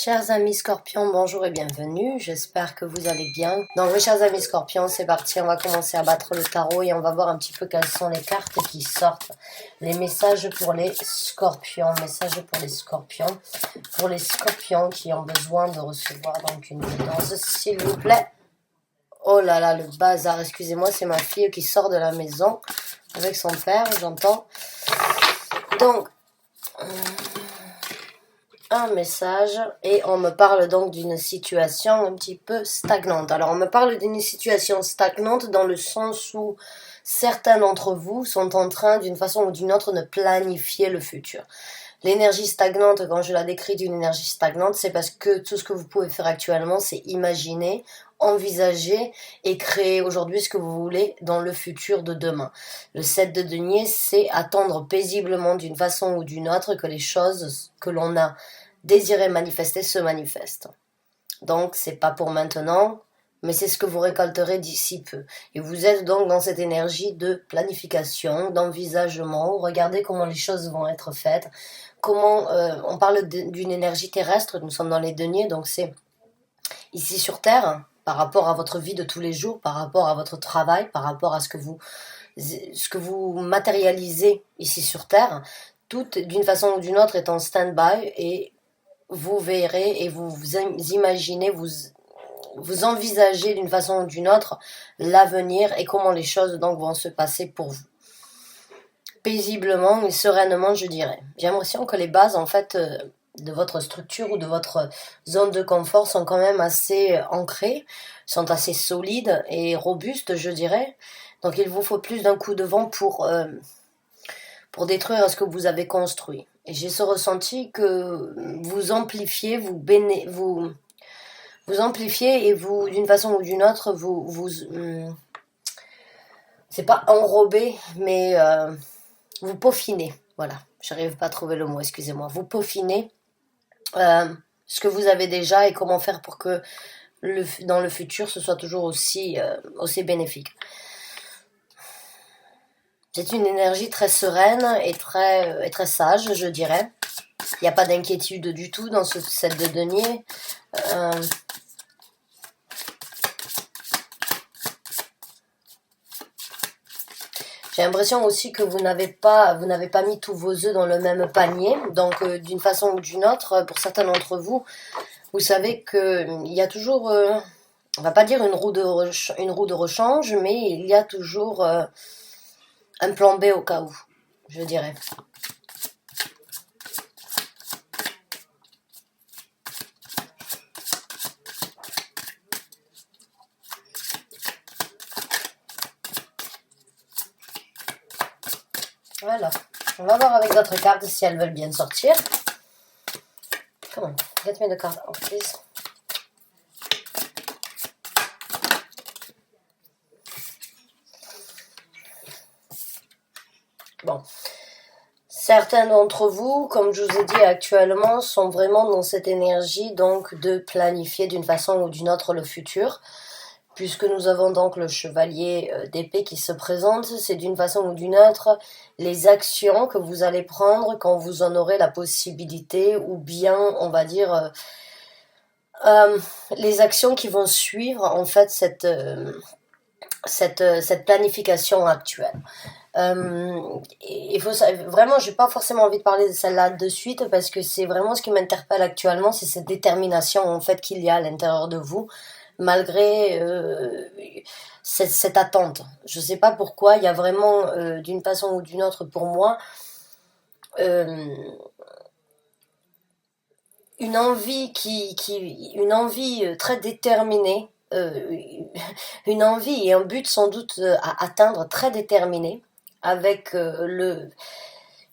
Chers amis scorpions, bonjour et bienvenue, j'espère que vous allez bien. Donc mes chers amis scorpions, c'est parti, on va commencer à battre le tarot et on va voir un petit peu quelles sont les cartes qui sortent. Les messages pour les scorpions, pour les scorpions qui ont besoin de recevoir donc une guidance, s'il vous plaît. Oh là là, le bazar, excusez-moi, c'est ma fille qui sort de la maison avec son père, j'entends. Donc, un message et on me parle donc d'une situation un petit peu stagnante. Alors on me parle d'une situation stagnante dans le sens où certains d'entre vous sont en train d'une façon ou d'une autre de planifier le futur. L'énergie stagnante, quand je la décris d'une énergie stagnante, c'est parce que tout ce que vous pouvez faire actuellement, c'est imaginer, envisager et créer aujourd'hui ce que vous voulez dans le futur de demain. Le 7 de denier, c'est attendre paisiblement d'une façon ou d'une autre que les choses que l'on a désiré manifester se manifestent. Donc, c'est pas pour maintenant, mais c'est ce que vous récolterez d'ici peu. Et vous êtes donc dans cette énergie de planification, d'envisagement. Regardez comment les choses vont être faites. Comment on parle d'une énergie terrestre, nous sommes dans les deniers, donc c'est ici sur Terre, par rapport à votre vie de tous les jours, par rapport à votre travail, par rapport à ce que vous matérialisez ici sur Terre, tout d'une façon ou d'une autre est en stand-by et vous verrez et vous imaginez, vous envisagez d'une façon ou d'une autre l'avenir et comment les choses donc vont se passer pour vous. Paisiblement et sereinement, je dirais. J'ai l'impression que les bases en fait de votre structure ou de votre zone de confort sont quand même assez ancrées, sont assez solides et robustes, je dirais. Donc il vous faut plus d'un coup de vent pour détruire ce que vous avez construit. Et j'ai ce ressenti que vous amplifiez, vous amplifiez et vous, d'une façon ou d'une autre, c'est pas enrobé, mais vous peaufinez. Voilà, j'arrive pas à trouver le mot, excusez-moi. Vous peaufinez ce que vous avez déjà et comment faire pour que dans le futur, ce soit toujours aussi bénéfique. C'est une énergie très sereine et très sage, je dirais. Il n'y a pas d'inquiétude du tout dans ce set de denier. J'ai l'impression aussi que vous n'avez pas mis tous vos œufs dans le même panier. Donc, d'une façon ou d'une autre, pour certains d'entre vous, vous savez qu'il y a toujours, on va pas dire une roue de rechange, mais il y a toujours un plan B au cas où, je dirais. Voilà, on va voir avec d'autres cartes si elles veulent bien sortir. Come on, get me the card out, please. Bon, certains d'entre vous, comme je vous ai dit actuellement, sont vraiment dans cette énergie donc de planifier d'une façon ou d'une autre le futur. Puisque nous avons donc le chevalier d'épée qui se présente, c'est d'une façon ou d'une autre les actions que vous allez prendre quand vous en aurez la possibilité, ou bien, on va dire, les actions qui vont suivre en fait cette planification actuelle. Il faut vraiment, j'ai pas forcément envie de parler de celle-là de suite parce que c'est vraiment ce qui m'interpelle actuellement, c'est cette détermination en fait qu'il y a à l'intérieur de vous. Malgré cette attente. Je ne sais pas pourquoi, il y a vraiment, d'une façon ou d'une autre pour moi, une envie une envie très déterminée, une envie et un but sans doute à atteindre très déterminé, avec une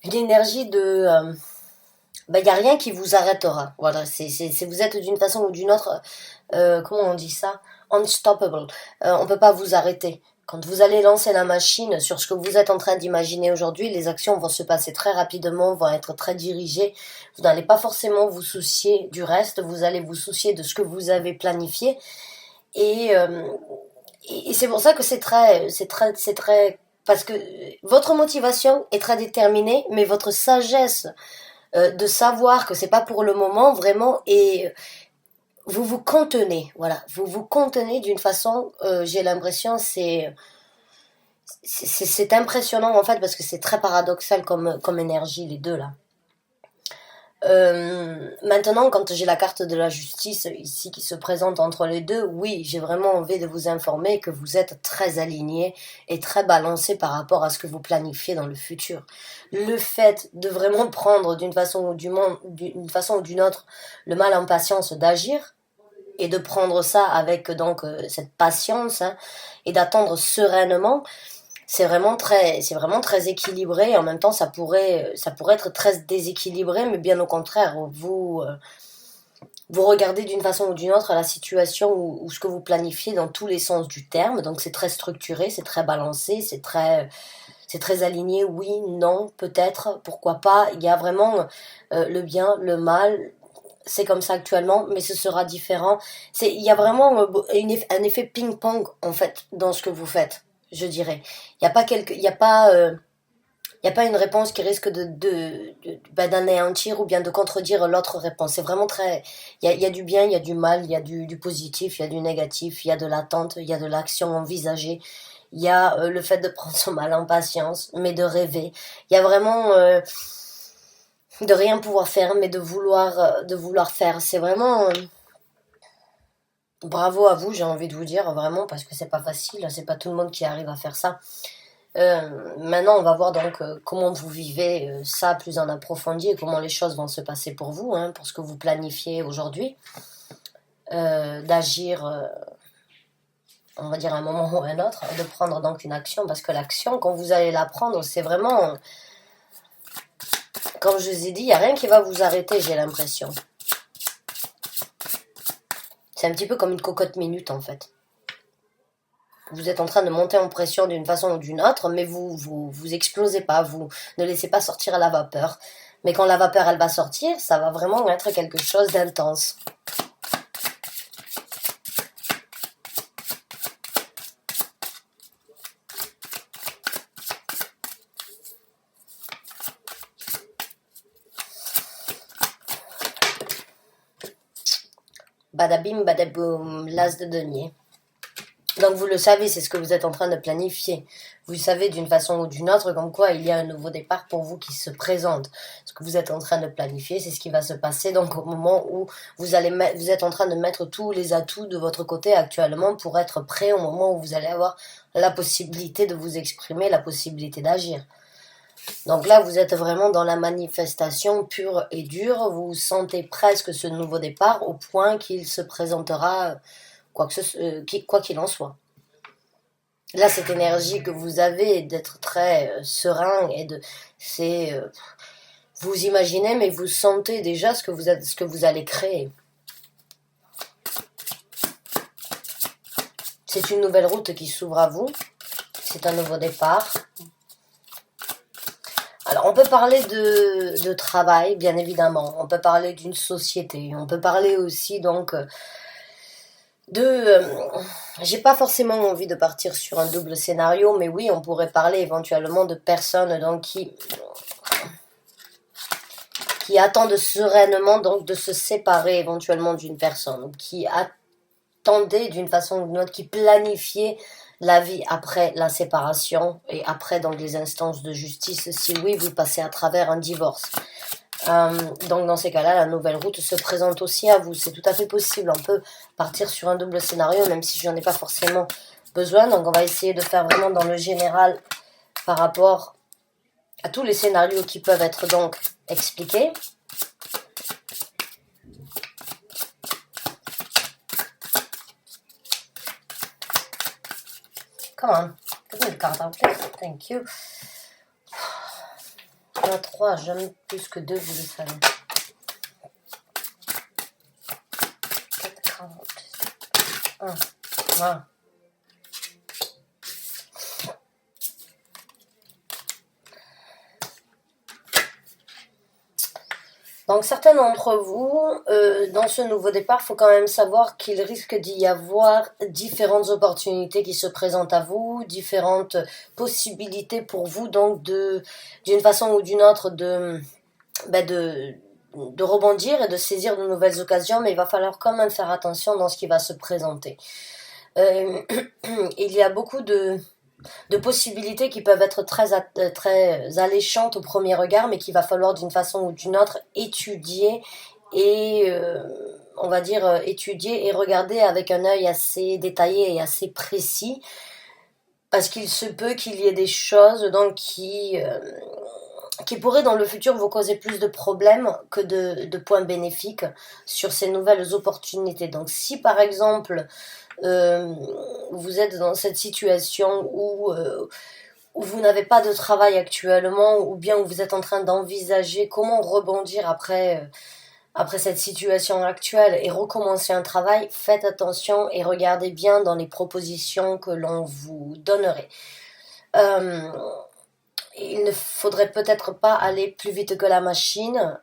énergie de... il n'y a rien qui vous arrêtera. Voilà, vous êtes d'une façon ou d'une autre, comment on dit ça? Unstoppable. On ne peut pas vous arrêter. Quand vous allez lancer la machine sur ce que vous êtes en train d'imaginer aujourd'hui, les actions vont se passer très rapidement, vont être très dirigées. Vous n'allez pas forcément vous soucier du reste, vous allez vous soucier de ce que vous avez planifié. Et c'est pour ça que c'est très... Parce que votre motivation est très déterminée, mais votre sagesse de savoir que c'est pas pour le moment vraiment, et vous vous contenez, voilà, vous vous contenez d'une façon, j'ai l'impression, c'est impressionnant en fait, parce que c'est très paradoxal comme énergie, les deux là. Maintenant, quand j'ai la carte de la justice ici qui se présente entre les deux, oui, j'ai vraiment envie de vous informer que vous êtes très aligné et très balancé par rapport à ce que vous planifiez dans le futur. Le fait de vraiment prendre d'une façon ou d'une autre le mal en patience d'agir, et de prendre ça avec donc cette patience, hein, et d'attendre sereinement, c'est vraiment très équilibré. En même temps, ça pourrait être très déséquilibré, mais bien au contraire, vous regardez d'une façon ou d'une autre la situation ou ce que vous planifiez dans tous les sens du terme. Donc c'est très structuré, c'est très balancé, c'est très aligné. Oui, non, peut-être, pourquoi pas. Il y a vraiment le bien, le mal. C'est comme ça actuellement, mais ce sera différent. Il y a vraiment un effet ping-pong en fait dans ce que vous faites, je dirais. Il y a pas une réponse qui risque d'anéantir ou bien de contredire l'autre réponse. C'est vraiment très, il y a du bien, il y a du mal, il y a du positif, il y a du négatif, il y a de l'attente, il y a de l'action envisagée. Il y a le fait de prendre son mal en patience, mais de rêver. Il y a vraiment de rien pouvoir faire, mais de vouloir faire. C'est vraiment bravo à vous, j'ai envie de vous dire vraiment, parce que c'est pas facile, c'est pas tout le monde qui arrive à faire ça. Maintenant, on va voir donc comment vous vivez ça plus en approfondi et comment les choses vont se passer pour vous, hein, pour ce que vous planifiez aujourd'hui, d'agir, on va dire à un moment ou à un autre, de prendre donc une action, parce que l'action, quand vous allez la prendre, c'est vraiment, comme je vous ai dit, il n'y a rien qui va vous arrêter, j'ai l'impression. C'est un petit peu comme une cocotte minute en fait. Vous êtes en train de monter en pression d'une façon ou d'une autre, mais vous explosez pas, vous ne laissez pas sortir la vapeur. Mais quand la vapeur elle va sortir, ça va vraiment être quelque chose d'intense. Badabim, badaboum, l'as de denier. Donc vous le savez, c'est ce que vous êtes en train de planifier. Vous savez d'une façon ou d'une autre comme quoi il y a un nouveau départ pour vous qui se présente. Ce que vous êtes en train de planifier, c'est ce qui va se passer donc au moment où vous êtes en train de mettre tous les atouts de votre côté actuellement pour être prêt au moment où vous allez avoir la possibilité de vous exprimer, la possibilité d'agir. Donc là, vous êtes vraiment dans la manifestation pure et dure. Vous sentez presque ce nouveau départ au point qu'il se présentera quoi qu'il en soit. Là, cette énergie que vous avez d'être très serein vous imaginez, mais vous sentez déjà ce que vous allez créer. C'est une nouvelle route qui s'ouvre à vous. C'est un nouveau départ. Alors, on peut parler de travail, bien évidemment. On peut parler d'une société. On peut parler aussi, donc, j'ai pas forcément envie de partir sur un double scénario, mais oui, on pourrait parler éventuellement de personnes donc, qui attendent sereinement donc, de se séparer éventuellement d'une personne, qui attendaient d'une façon ou d'une autre, qui planifiaient la vie après la séparation et après donc les instances de justice, si oui, vous passez à travers un divorce. Donc dans ces cas-là, la nouvelle route se présente aussi à vous. C'est tout à fait possible. On peut partir sur un double scénario, même si je n'en ai pas forcément besoin. Donc on va essayer de faire vraiment dans le général par rapport à tous les scénarios qui peuvent être donc expliqués. Come on, give me the card out, please. Thank you. Il y en a 3, jamais plus que 2, vous le savez. Voilà. Donc certains d'entre vous, dans ce nouveau départ, il faut quand même savoir qu'il risque d'y avoir différentes opportunités qui se présentent à vous, différentes possibilités pour vous, donc d'une façon ou d'une autre, de rebondir et de saisir de nouvelles occasions, mais il va falloir quand même faire attention dans ce qui va se présenter. Il y a beaucoup de possibilités qui peuvent être très alléchantes au premier regard, mais qu'il va falloir d'une façon ou d'une autre étudier et on va dire étudier et regarder avec un œil assez détaillé et assez précis, parce qu'il se peut qu'il y ait des choses donc qui pourraient dans le futur vous causer plus de problèmes que de points bénéfiques sur ces nouvelles opportunités. Donc si par exemple vous êtes dans cette situation où vous n'avez pas de travail actuellement, ou bien où vous êtes en train d'envisager comment rebondir après cette situation actuelle et recommencer un travail, faites attention et regardez bien dans les propositions que l'on vous donnerait. Il ne faudrait peut-être pas aller plus vite que la machine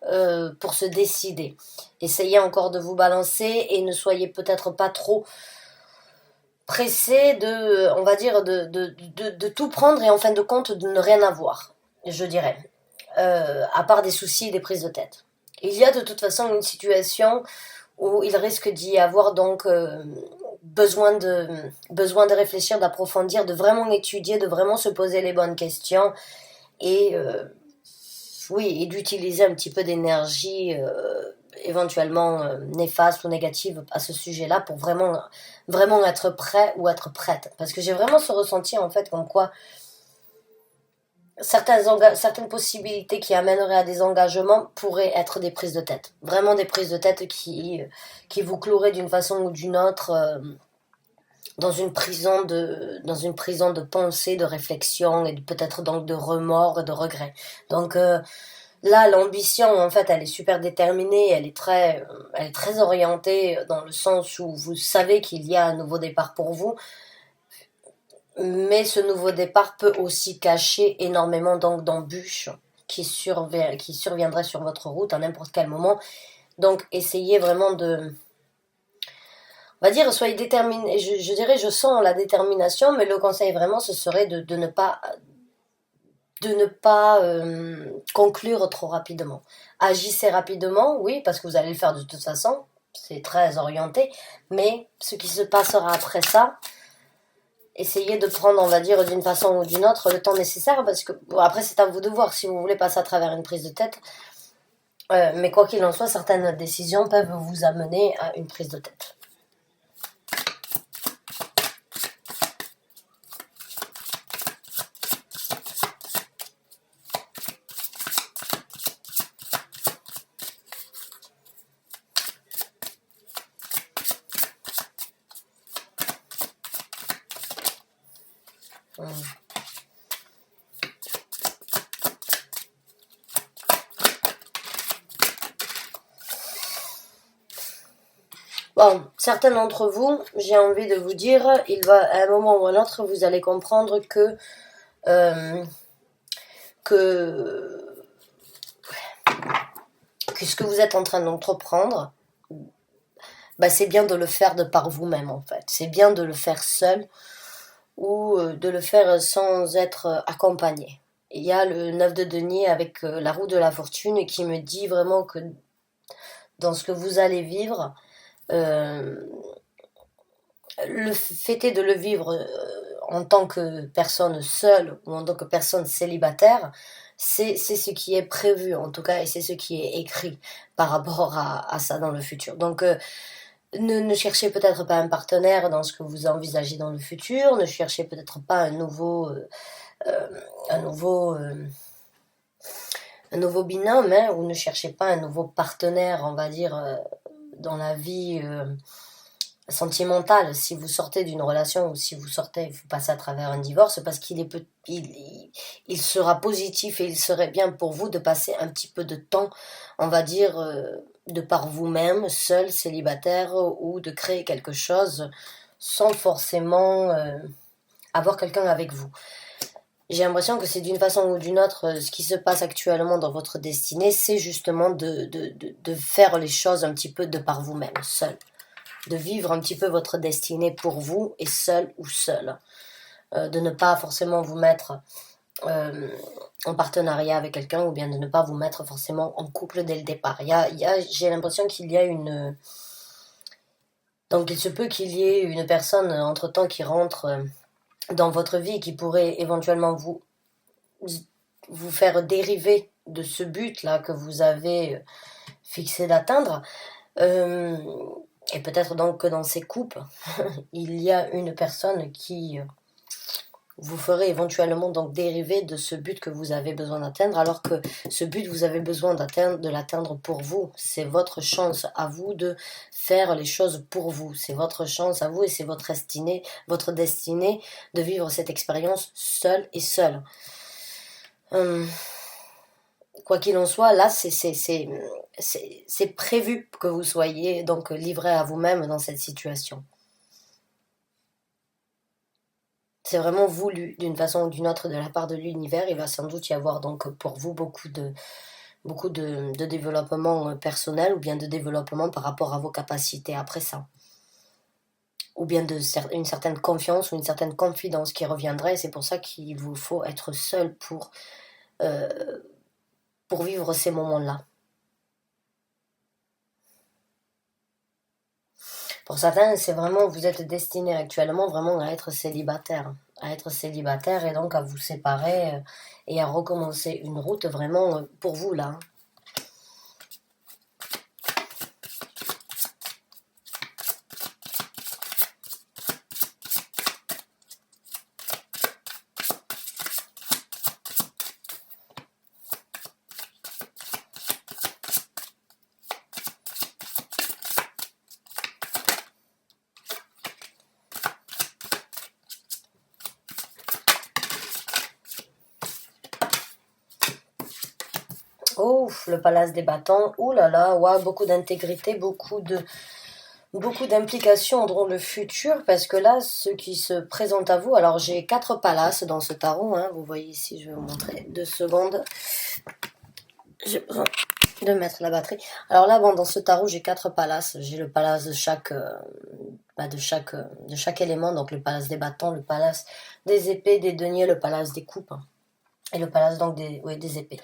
pour se décider. Essayez encore de vous balancer et ne soyez peut-être pas trop pressé on va dire, de tout prendre et en fin de compte de ne rien avoir, je dirais, à part des soucis et des prises de tête. Il y a de toute façon une situation où il risque d'y avoir donc besoin de réfléchir, d'approfondir, de vraiment étudier, de vraiment se poser les bonnes questions et oui, et d'utiliser un petit peu d'énergie éventuellement néfaste ou négative à ce sujet-là pour vraiment être prêt ou être prête. Parce que j'ai vraiment ce ressenti en fait comme quoi certaines possibilités qui amèneraient à des engagements pourraient être des prises de tête. Vraiment des prises de tête qui vous cloueraient d'une façon ou d'une autre dans une prison de pensée, de réflexion et peut-être donc de remords et de regrets. Donc là, l'ambition, en fait, elle est super déterminée, elle est très orientée dans le sens où vous savez qu'il y a un nouveau départ pour vous, mais ce nouveau départ peut aussi cacher énormément donc d'embûches qui surviendraient sur votre route à n'importe quel moment. Donc, essayez vraiment on va dire, soyez déterminé. Je dirais, je sens la détermination, mais le conseil vraiment, ce serait de ne pas conclure trop rapidement. Agissez rapidement, oui, parce que vous allez le faire de toute façon, c'est très orienté, mais ce qui se passera après ça, essayez de prendre, on va dire, d'une façon ou d'une autre, le temps nécessaire, parce que bon, après c'est à vous de voir si vous voulez passer à travers une prise de tête, mais quoi qu'il en soit, certaines décisions peuvent vous amener à une prise de tête. Bon, certains d'entre vous, j'ai envie de vous dire, à un moment ou à un autre, vous allez comprendre euh, que, que ce que vous êtes en train d'entreprendre, bah, c'est bien de le faire de par vous-même en fait. C'est bien de le faire seul ou de le faire sans être accompagné. Il y a le 9 de denier avec la roue de la fortune qui me dit vraiment que dans ce que vous allez vivre, euh, le fait est de le vivre en tant que personne seule ou en tant que personne célibataire, c'est ce qui est prévu en tout cas et c'est ce qui est écrit par rapport à ça dans le futur. Donc ne cherchez peut-être pas un partenaire dans ce que vous envisagez dans le futur, ne cherchez peut-être pas euh, un nouveau, euh, un nouveau binôme, hein, ou ne cherchez pas un nouveau partenaire, on va dire, dans la vie sentimentale. Si vous sortez d'une relation ou si vous passez à travers un divorce, parce il sera positif et il serait bien pour vous de passer un petit peu de temps, on va dire, de par vous-même, seul, célibataire, ou de créer quelque chose sans forcément avoir quelqu'un avec vous. J'ai l'impression que c'est d'une façon ou d'une autre ce qui se passe actuellement dans votre destinée, c'est justement de faire les choses un petit peu de par vous-même, seul. De vivre un petit peu votre destinée pour vous et seul ou seule. De ne pas forcément vous mettre en partenariat avec quelqu'un, ou bien de ne pas vous mettre forcément en couple dès le départ. J'ai l'impression qu'il y a une... Donc il se peut qu'il y ait une personne entre-temps qui rentre dans votre vie qui pourrait éventuellement vous faire dériver de ce but-là que vous avez fixé d'atteindre. Euh, et peut-être donc que dans ces couples, il y a une personne qui vous ferait éventuellement donc dériver de ce but que vous avez besoin d'atteindre, alors que ce but, vous avez besoin de l'atteindre pour vous. C'est votre chance à vous de faire les choses pour vous. C'est votre chance à vous et c'est votre destinée de vivre cette expérience seul et seul. Quoi qu'il en soit, là, c'est prévu que vous soyez donc livré à vous-même dans cette situation. C'est vraiment voulu d'une façon ou d'une autre de la part de l'univers. Il va sans doute y avoir donc pour vous beaucoup de développement personnel ou bien de développement par rapport à vos capacités après ça. Ou bien une certaine confiance ou une certaine confidence qui reviendrait. C'est pour ça qu'il vous faut être seul pour vivre ces moments-là. Pour certains, c'est vraiment, vous êtes destiné actuellement vraiment à être célibataire. À être célibataire et donc à vous séparer et à recommencer une route vraiment pour vous là. Oh, le palace des bâtons, ouh là là, ouais, beaucoup d'intégrité, beaucoup d'implications dans le futur, parce que là, ce qui se présente à vous, alors j'ai 4 palaces dans ce tarot, hein, vous voyez ici, je vais vous montrer 2 secondes, j'ai besoin de mettre la batterie. Alors là, bon, dans ce tarot, j'ai 4 palaces, j'ai le palace de chaque élément, donc le palace des bâtons, le palace des épées, des deniers, le palace des coupes, et le palace donc des épées.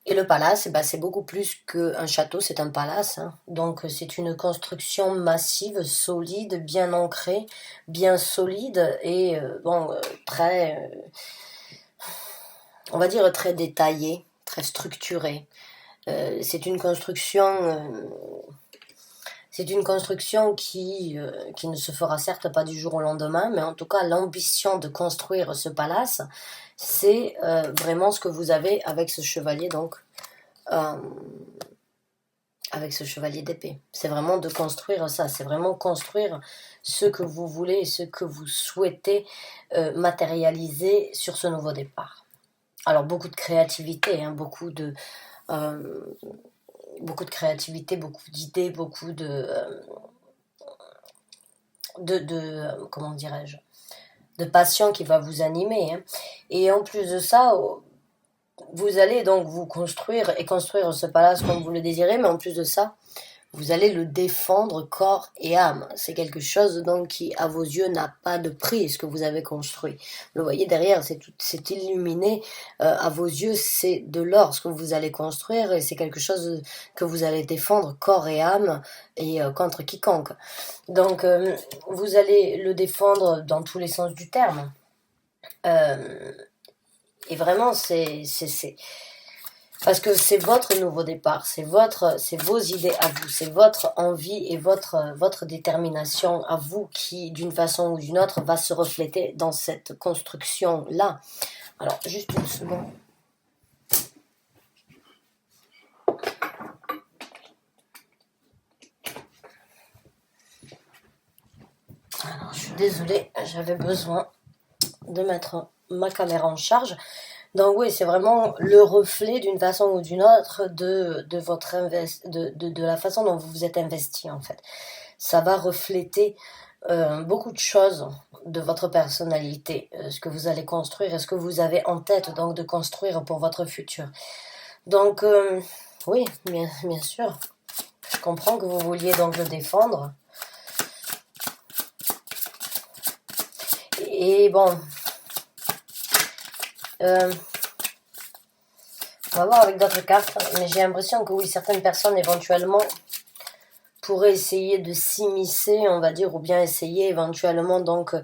Et le palace, c'est beaucoup plus qu'un château, c'est un palace. Hein. Donc c'est une construction massive, solide, bien ancrée, bien solide et très, on va dire très détaillée, très structurée. C'est une construction qui ne se fera certes pas du jour au lendemain, mais en tout cas l'ambition de construire ce palace, c'est vraiment ce que vous avez avec ce chevalier donc. Avec ce chevalier d'épée. C'est vraiment de construire ça, c'est vraiment construire ce que vous voulez, ce que vous souhaitez matérialiser sur ce nouveau départ. Alors beaucoup de créativité, hein, beaucoup de créativité, beaucoup d'idées, beaucoup comment dirais-je, de passion qui va vous animer. Hein. Et en plus de ça, vous allez donc vous construire ce palace comme vous le désirez, mais en plus de ça, vous allez le défendre corps et âme. C'est quelque chose donc qui, à vos yeux, n'a pas de prix, ce que vous avez construit. Vous le voyez derrière, c'est illuminé. À vos yeux, c'est de l'or ce que vous allez construire et c'est quelque chose que vous allez défendre corps et âme et contre quiconque. Donc, vous allez le défendre dans tous les sens du terme. Et vraiment, parce que c'est votre nouveau départ, c'est vos idées à vous, c'est votre envie et votre détermination à vous qui, d'une façon ou d'une autre, va se refléter dans cette construction-là. Alors, juste une seconde. Alors, je suis désolée, j'avais besoin de mettre ma caméra en charge. Donc oui, c'est vraiment le reflet d'une façon ou d'une autre de la façon dont vous vous êtes investi en fait. Ça va refléter beaucoup de choses de votre personnalité, ce que vous allez construire et ce que vous avez en tête donc de construire pour votre futur. Donc oui, bien sûr, je comprends que vous vouliez donc le défendre. Et bon... va voir avec d'autres cartes, mais j'ai l'impression que oui, certaines personnes éventuellement pourraient essayer de s'immiscer, on va dire, ou bien essayer éventuellement donc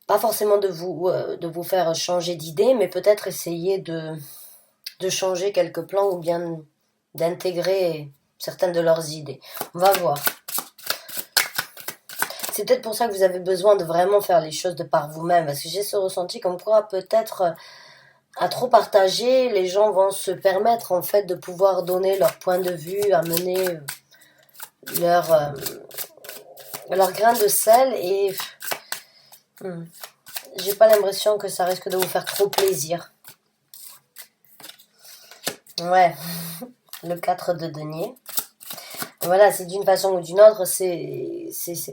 pas forcément de vous faire changer d'idée, mais peut-être essayer de changer quelques plans ou bien d'intégrer certaines de leurs idées. On va voir. C'est peut-être pour ça que vous avez besoin de vraiment faire les choses de par vous-même, parce que j'ai ce ressenti comme quoi peut-être à trop partager, les gens vont se permettre en fait de pouvoir donner leur point de vue, amener leur, leur grain de sel et j'ai pas l'impression que ça risque de vous faire trop plaisir. Ouais, le 4 de denier. Voilà, c'est d'une façon ou d'une autre, Je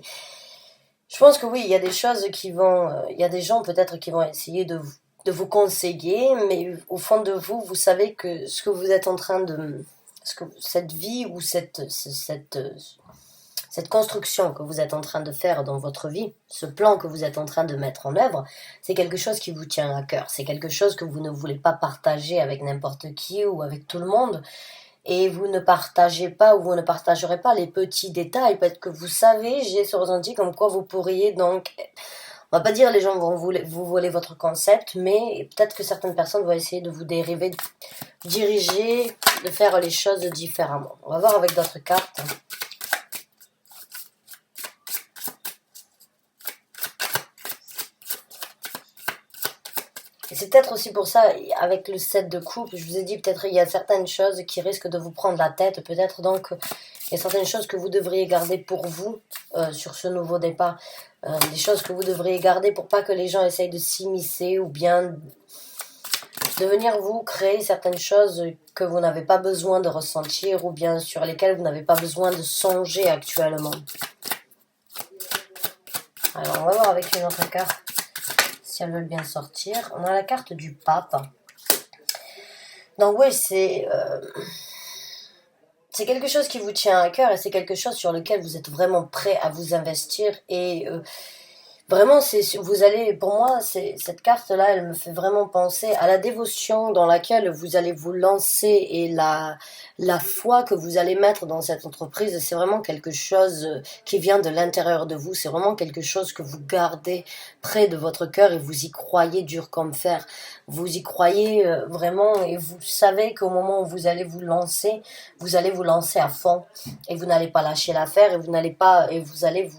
pense que oui, il y a des choses qui vont... il y a des gens peut-être qui vont essayer de vous conseiller, mais au fond de vous, vous savez que ce que vous êtes en train de... cette vie ou cette construction que vous êtes en train de faire dans votre vie, ce plan que vous êtes en train de mettre en œuvre, c'est quelque chose qui vous tient à cœur. C'est quelque chose que vous ne voulez pas partager avec n'importe qui ou avec tout le monde. Et vous ne partagez pas ou vous ne partagerez pas les petits détails. Peut-être que vous savez, j'ai ce ressenti comme quoi vous pourriez donc... On va pas dire les gens vont vous voler votre concept, mais peut-être que certaines personnes vont essayer de vous dériver, diriger, de faire les choses différemment. On va voir avec d'autres cartes. Et c'est peut-être aussi pour ça, avec le 7 de coupe, je vous ai dit, peut-être il y a certaines choses qui risquent de vous prendre la tête, peut-être donc il y a certaines choses que vous devriez garder pour vous sur ce nouveau départ, des choses que vous devriez garder pour pas que les gens essayent de s'immiscer ou bien de venir vous créer certaines choses que vous n'avez pas besoin de ressentir ou bien sur lesquelles vous n'avez pas besoin de songer actuellement. Alors on va voir avec une autre carte. Si elles veulent bien sortir. On a la carte du pape. Donc oui, c'est quelque chose qui vous tient à cœur et c'est quelque chose sur lequel vous êtes vraiment prêt à vous investir et vraiment, vous allez, pour moi, cette carte-là, elle me fait vraiment penser à la dévotion dans laquelle vous allez vous lancer et la foi que vous allez mettre dans cette entreprise. C'est vraiment quelque chose qui vient de l'intérieur de vous. C'est vraiment quelque chose que vous gardez près de votre cœur et vous y croyez dur comme fer. Vous y croyez vraiment et vous savez qu'au moment où vous allez vous lancer à fond et vous n'allez pas lâcher l'affaire et vous allez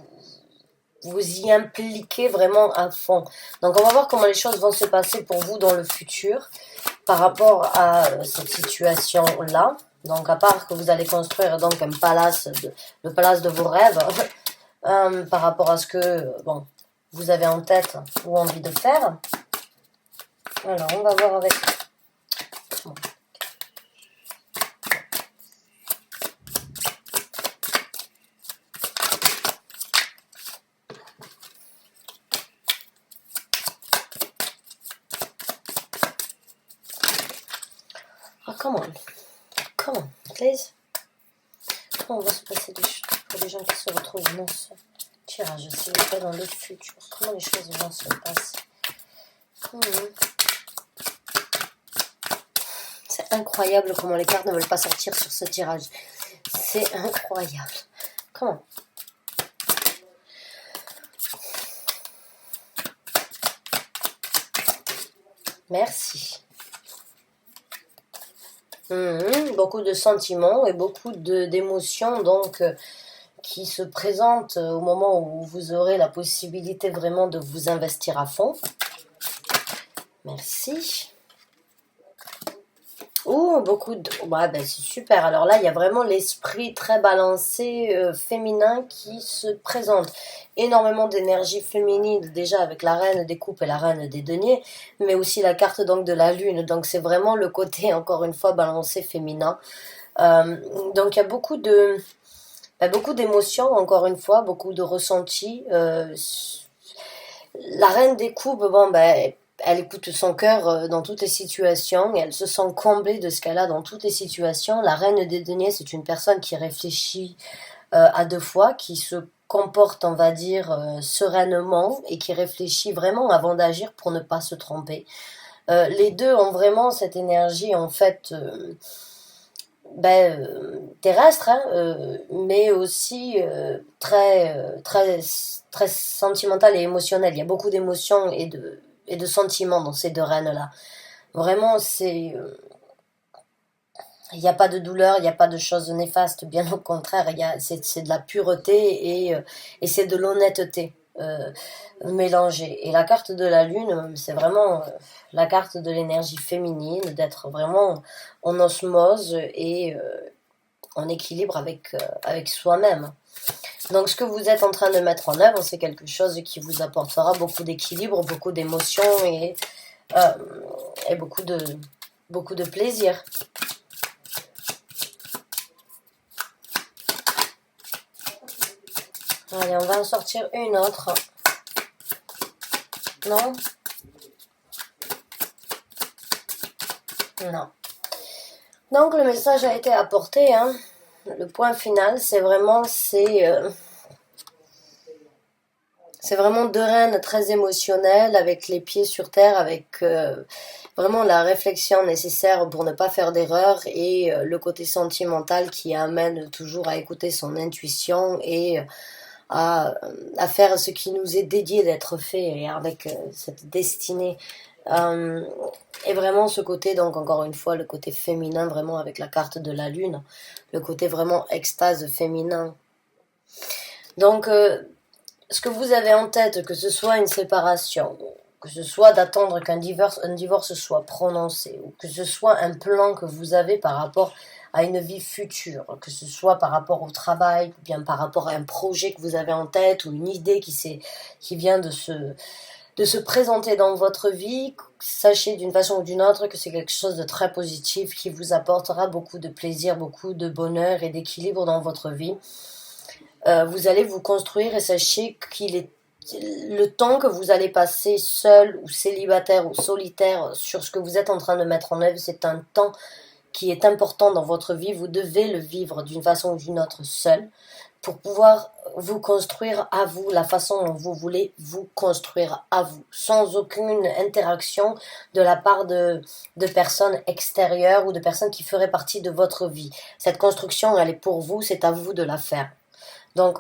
vous y impliquez vraiment à fond. Donc on va voir comment les choses vont se passer pour vous dans le futur par rapport à cette situation-là. Donc à part que vous allez construire donc le palace de vos rêves par rapport à ce que vous avez en tête ou envie de faire. Alors on va voir avec... Come on, please. Comment va se passer pour les gens qui se retrouvent dans ce tirage, s'il vous plaît, dans le futur? Comment les choses vont se passer? C'est incroyable comment les cartes ne veulent pas sortir sur ce tirage. C'est incroyable. Comment? Merci. Beaucoup de sentiments et beaucoup d'émotions donc qui se présentent au moment où vous aurez la possibilité vraiment de vous investir à fond. Merci. Beaucoup de... c'est super. Alors là, il y a vraiment l'esprit très balancé féminin qui se présente. Énormément d'énergie féminine déjà avec la reine des coupes et la reine des deniers, mais aussi la carte donc de la lune. Donc c'est vraiment le côté, encore une fois, balancé féminin. Donc il y a beaucoup d'émotions, encore une fois, beaucoup de ressentis. La reine des coupes, elle écoute son cœur dans toutes les situations et elle se sent comblée de ce qu'elle a dans toutes les situations. La reine des deniers, c'est une personne qui réfléchit à deux fois, qui se comporte, on va dire, sereinement et qui réfléchit vraiment avant d'agir pour ne pas se tromper. Les deux ont vraiment cette énergie en fait terrestre, hein, mais aussi très sentimentale et émotionnelle. Il y a beaucoup d'émotions et de sentiments dans ces deux reines-là. Vraiment, il n'y a pas de douleur, il n'y a pas de choses néfastes, bien au contraire, c'est de la pureté et c'est de l'honnêteté mélangée. Et la carte de la lune, c'est vraiment la carte de l'énergie féminine, d'être vraiment en osmose et en équilibre avec soi-même. Donc ce que vous êtes en train de mettre en œuvre, c'est quelque chose qui vous apportera beaucoup d'équilibre, beaucoup d'émotions euh, et beaucoup de plaisir. Allez, on va en sortir une autre. Non? Non. Donc le message a été apporté, hein. Le point final, c'est vraiment deux reines très émotionnelles, avec les pieds sur terre, avec vraiment la réflexion nécessaire pour ne pas faire d'erreur et le côté sentimental qui amène toujours à écouter son intuition et à faire ce qui nous est dédié d'être fait et avec cette destinée. Et vraiment ce côté, donc encore une fois, le côté féminin, vraiment avec la carte de la lune, le côté vraiment extase féminin. Donc, ce que vous avez en tête, que ce soit une séparation, que ce soit d'attendre qu'un divorce soit prononcé, ou que ce soit un plan que vous avez par rapport à une vie future, que ce soit par rapport au travail, ou bien par rapport à un projet que vous avez en tête, ou une idée qui vient de se présenter dans votre vie, sachez d'une façon ou d'une autre que c'est quelque chose de très positif qui vous apportera beaucoup de plaisir, beaucoup de bonheur et d'équilibre dans votre vie. Vous allez vous construire et sachez qu'il est le temps que vous allez passer seul ou célibataire ou solitaire sur ce que vous êtes en train de mettre en œuvre, c'est un temps qui est important dans votre vie. Vous devez le vivre d'une façon ou d'une autre seul pour pouvoir vous construire à vous, la façon dont vous voulez vous construire à vous, sans aucune interaction de la part de personnes extérieures ou de personnes qui feraient partie de votre vie. Cette construction, elle est pour vous, c'est à vous de la faire. Donc,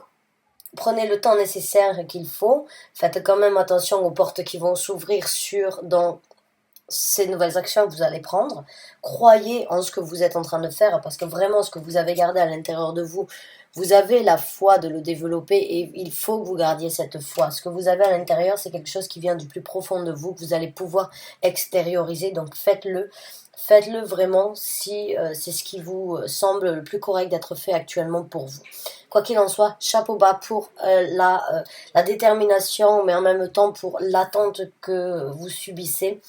prenez le temps nécessaire qu'il faut. Faites quand même attention aux portes qui vont s'ouvrir dans ces nouvelles actions que vous allez prendre. Croyez en ce que vous êtes en train de faire parce que vraiment ce que vous avez gardé à l'intérieur de vous, vous avez la foi de le développer et il faut que vous gardiez cette foi. Ce que vous avez à l'intérieur, c'est quelque chose qui vient du plus profond de vous, que vous allez pouvoir extérioriser. Donc faites-le. Faites-le vraiment si c'est ce qui vous semble le plus correct d'être fait actuellement pour vous. Quoi qu'il en soit, chapeau bas pour la détermination, mais en même temps pour l'attente que vous subissez.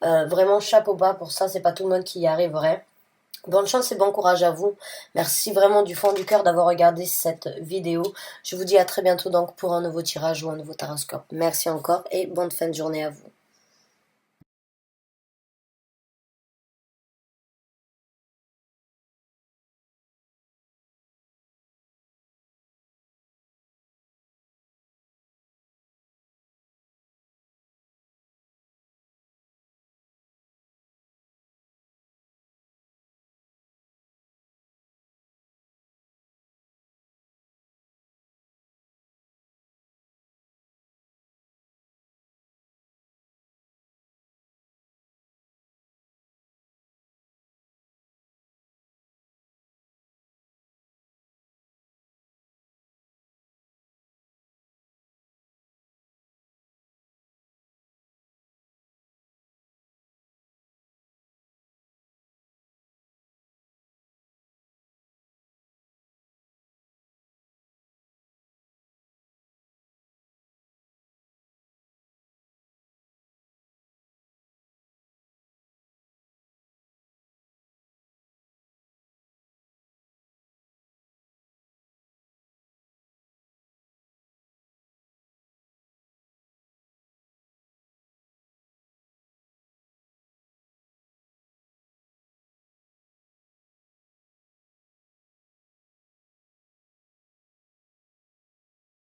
Vraiment chapeau bas pour ça, c'est pas tout le monde qui y arriverait. Bonne chance et bon courage à vous. Merci vraiment du fond du cœur d'avoir regardé cette vidéo. Je vous dis à très bientôt donc pour un nouveau tirage ou un nouveau taroscope. Merci encore et bonne fin de journée à vous.